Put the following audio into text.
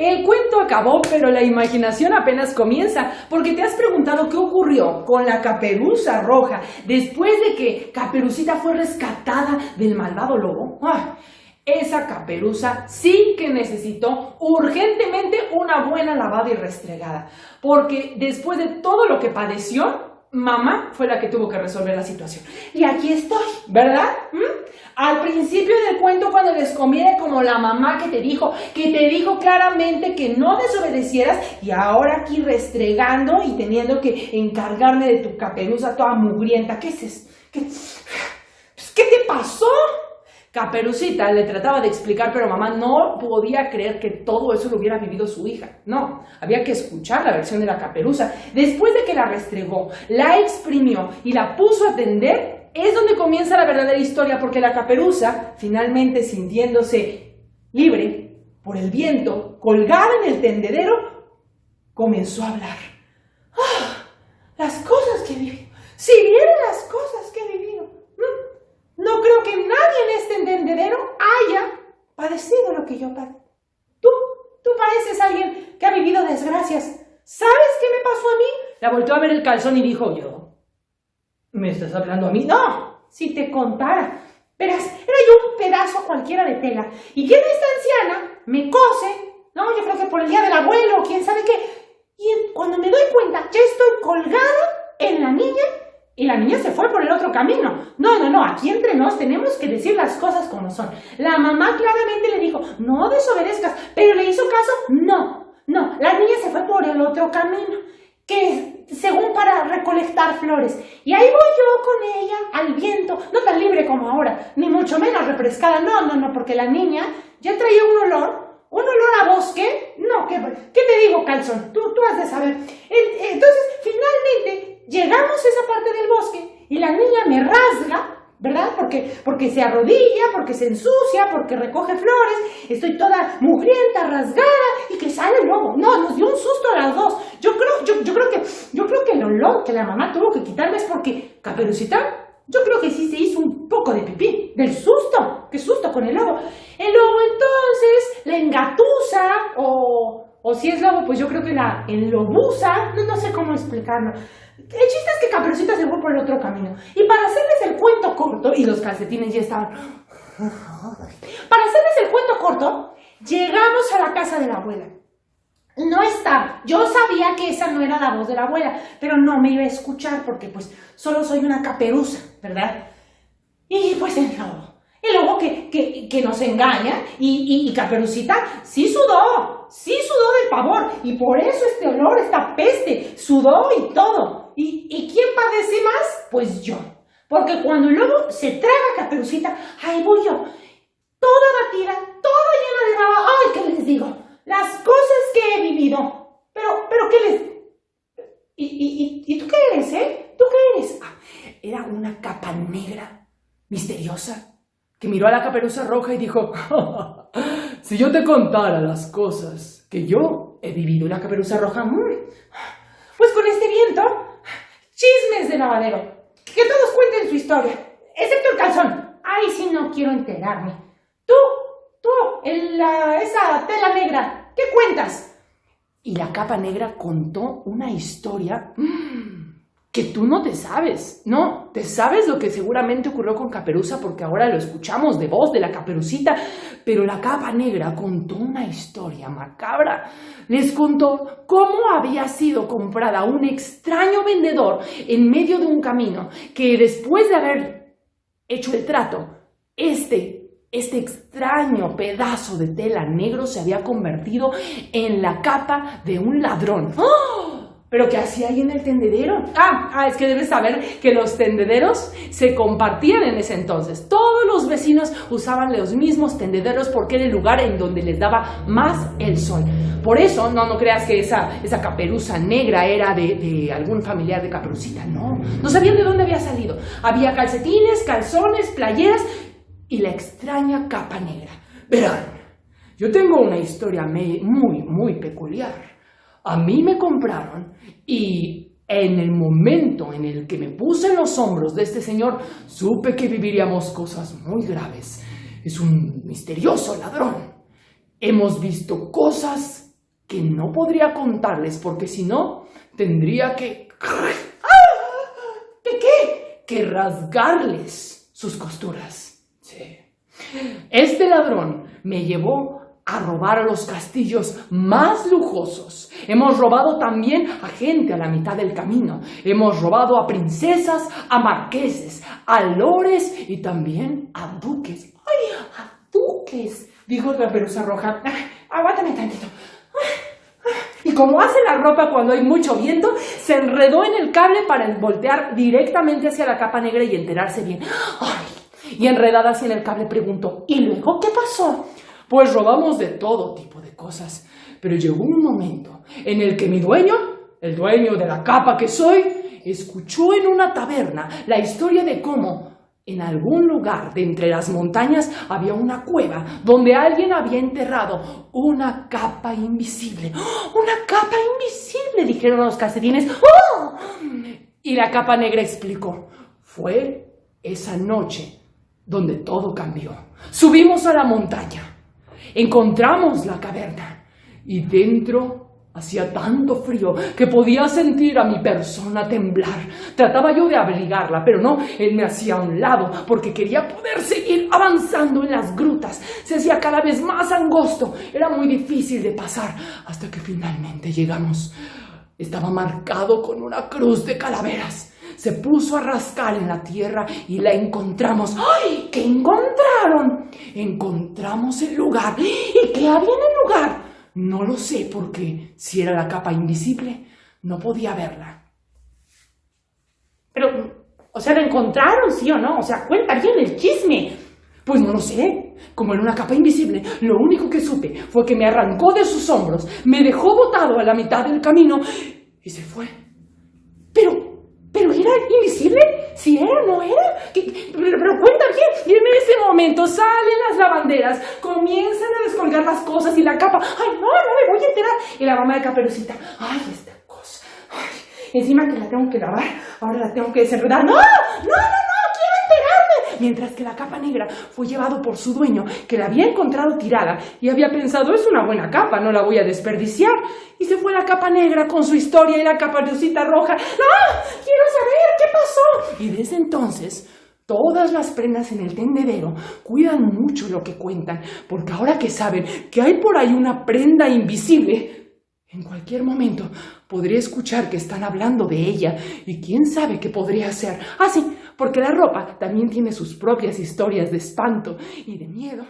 El cuento acabó, pero la imaginación apenas comienza, porque te has preguntado qué ocurrió con la Caperuza Roja después de que Caperucita fue rescatada del malvado lobo. Esa Caperuza sí que necesitó urgentemente una buena lavada y restregada, porque después de todo lo que padeció, mamá fue la que tuvo que resolver la situación. Y aquí estoy, ¿verdad? Al principio del cuento, cuando les conviene, como la mamá que te dijo claramente que no desobedecieras, y ahora aquí restregando y teniendo que encargarme de tu Caperuza toda mugrienta. ¿Qué es eso? ¿Qué te pasó? Caperucita le trataba de explicar, pero mamá no podía creer que todo eso lo hubiera vivido su hija. No, había que escuchar la versión de la Caperuza. Después de que la restregó, la exprimió y la puso a tender, es donde comienza la verdadera historia, porque la Caperuza, finalmente sintiéndose libre por el viento, colgada en el tendedero, comenzó a hablar. Las cosas que he vivido. Si vieran las cosas que he vivido. No creo que nadie en este tendedero haya padecido lo que yo padecí. Tú pareces alguien que ha vivido desgracias. ¿Sabes qué me pasó a mí? La volteó a ver el calzón y dijo: ¿yo? ¿Me estás hablando a mí? No, si te contara. Verás, era yo un pedazo cualquiera de tela. Y que esta anciana me cose, no, yo creo que por el día del abuelo, quién sabe qué. Y cuando me doy cuenta, ya estoy colgada en la niña. Y la niña se fue por el otro camino. No, aquí entre nos tenemos que decir las cosas como son. La mamá claramente le dijo: no desobedezcas, pero le hizo caso. No, la niña se fue por el otro camino, que según para recolectar flores. Y ahí voy yo con ella al viento, no tan libre como ahora, ni mucho menos refrescada. No, porque la niña ya traía un olor a bosque. No, ¿qué te digo, calzón? Tú has de saber. Entonces, finalmente llegamos a esa parte del bosque y la niña me rasga, ¿verdad? Porque se arrodilla, porque se ensucia, porque recoge flores. Estoy toda mugrienta, rasgada, y que sale el lobo. No, nos dio un susto a las dos. Yo creo que el olor que la mamá tuvo que quitarme es porque Caperucita, yo creo que sí se hizo un poco de pipí del susto. ¡Qué susto con el lobo! El lobo entonces la engatusa, o si es lobo, pues yo creo que la enlobuza. No sé cómo explicarlo. El chiste es que Caperucita se fue por el otro camino. Y para hacerles el cuento corto, y los calcetines ya estaban... Para hacerles el cuento corto, llegamos a la casa de la abuela. No estaba. Yo sabía que esa no era la voz de la abuela, pero no me iba a escuchar porque pues solo soy una caperuza, ¿verdad? Y pues el lobo que nos engaña, y Caperucita sí sudó del pavor, y por eso este olor, esta peste, sudó y todo. ¿Y quién padece más? Pues yo. Porque cuando el lobo se traga a Caperucita, ahí voy yo, toda batida, toda llena de baba. ¡Ay, qué les digo! Las cosas que he vivido. Pero ¿qué les...? ¿Y tú qué eres, ¿Tú qué eres? Era una capa negra, misteriosa, que miró a la Caperuza Roja y dijo: si yo te contara las cosas que yo he vivido. Y la Caperuza Roja, pues con este viento, chismes de lavadero, que todos cuenten su historia, excepto el calzón. Ay, sí, no quiero enterarme. Tú, esa tela negra, ¿qué cuentas? Y la capa negra contó una historia que tú no te sabes. No, te sabes lo que seguramente ocurrió con Caperuza, porque ahora lo escuchamos de voz de la Caperucita, pero la capa negra contó una historia macabra. Les contó cómo había sido comprada un extraño vendedor en medio de un camino, que después de haber hecho el trato, este extraño pedazo de tela negro se había convertido en la capa de un ladrón. ¡Oh! ¿Pero qué hacía ahí en el tendedero? Es que debes saber que los tendederos se compartían en ese entonces. Todos los vecinos usaban los mismos tendederos porque era el lugar en donde les daba más el sol. Por eso, no creas que esa Caperuza negra era de algún familiar de Caperucita. No sabían de dónde había salido. Había calcetines, calzones, playeras y la extraña capa negra. Verán, yo tengo una historia muy peculiar. A mí me compraron y en el momento en el que me puse en los hombros de este señor, supe que viviríamos cosas muy graves. Es un misterioso ladrón. Hemos visto cosas que no podría contarles porque si no, tendría que... ¿De qué? Que rasgarles sus costuras. Sí. Este ladrón me llevó a robar a los castillos más lujosos. Hemos robado también a gente a la mitad del camino. Hemos robado a princesas, a marqueses, a lores y también a duques. ¡Ay, a duques! Dijo la Caperuza Roja. Aguántame tantito. Y como hace la ropa cuando hay mucho viento, se enredó en el cable para voltear directamente hacia la capa negra y enterarse bien. ¡Ay! Y enredada hacia el cable preguntó, ¿y luego qué pasó? Pues robamos de todo tipo de cosas, pero llegó un momento en el que mi dueño, el dueño de la capa que soy, escuchó en una taberna la historia de cómo en algún lugar de entre las montañas había una cueva donde alguien había enterrado una capa invisible. ¡Oh! ¡Una capa invisible!, dijeron los calcetines. ¡Oh! Y la capa negra explicó, fue esa noche donde todo cambió. Subimos a la montaña. Encontramos la caverna y dentro hacía tanto frío que podía sentir a mi persona temblar. Trataba yo de abrigarla, pero no, él me hacía a un lado porque quería poder seguir avanzando en las grutas. Se hacía cada vez más angosto, era muy difícil de pasar hasta que finalmente llegamos. Estaba marcado con una cruz de calaveras. Se puso a rascar en la tierra y la encontramos. ¡Ay! ¿Qué encontraron? Encontramos el lugar. ¿Y qué había en el lugar? No lo sé porque si era la capa invisible, no podía verla. Pero, o sea, ¿la encontraron, sí o no? O sea, cuenta bien el chisme. Pues no lo sé. Como era una capa invisible, lo único que supe fue que me arrancó de sus hombros, me dejó botado a la mitad del camino y se fue. ¿Pero era invisible? ¿Si era o no era? Pero cuenta bien. Y en ese momento salen las lavanderas, comienzan a descolgar las cosas y la capa. ¡Ay, no me voy a enterar! Y la mamá de Caperucita. ¡Ay, esta cosa! ¡Ay! Encima que la tengo que lavar, ahora la tengo que desenredar. ¡No! ¡Quiero enterarme! Mientras que la capa negra fue llevado por su dueño, que la había encontrado tirada y había pensado, es una buena capa, no la voy a desperdiciar. Y se fue la capa negra con su historia y la Caperucita Roja. ¡Ah! ¡Quiero saber qué pasó! Y desde entonces, todas las prendas en el tendedero cuidan mucho lo que cuentan, porque ahora que saben que hay por ahí una prenda invisible, en cualquier momento podría escuchar que están hablando de ella y quién sabe qué podría ser. Ah, sí, porque la ropa también tiene sus propias historias de espanto y de miedo.